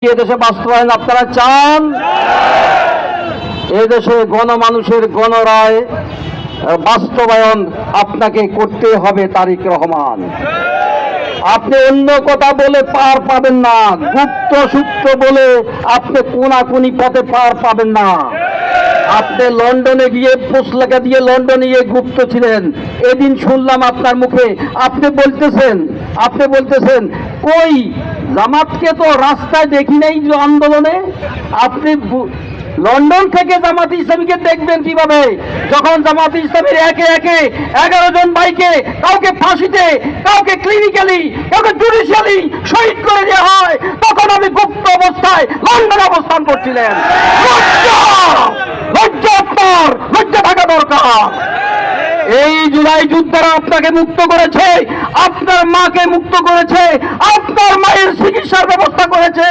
এদেশে বাস্তবায়ন আপনারা চান? এদেশে গণমানুষের গণরায় বাস্তবায়ন আপনাকে করতে হবে তারেক রহমান। আপনি অন্য কথা বলে পার পাবেন না, গুপ্ত সূত্র বলে আপনি কোনাকুনি পথে পার পাবেন না। আপনি লন্ডনে গিয়ে পোস্ট লেখা দিয়ে লন্ডনে গিয়ে গুপ্ত ছিলেন, এদিন শুনলাম আপনার মুখে আপনি বলতেছেন কই জামাতকে তো রাস্তায় দেখি নাই যে আন্দোলনে। আপনি লন্ডন থেকে জামাত ইসলামীকে দেখবেন কিভাবে, যখন জামাত ইসলামীর একে একে 11 জন ভাইকে কাউকে ফাঁসিতে, কাউকে ক্লিনিক্যালি, কাউকে জুডিশিয়ালি শহীদ করে দেওয়া হয়, তখন আমি গুপ্ত অবস্থায় লন্ডনে অবস্থান করছিলেন। লজ্জা থাকা দরকার। এই জুলাই যোদ্ধারা আপনাকে মুক্ত করেছে, আপনার মাকে মুক্ত করেছে, আপনার মায়ের চিকিৎসার ব্যবস্থা করেছে,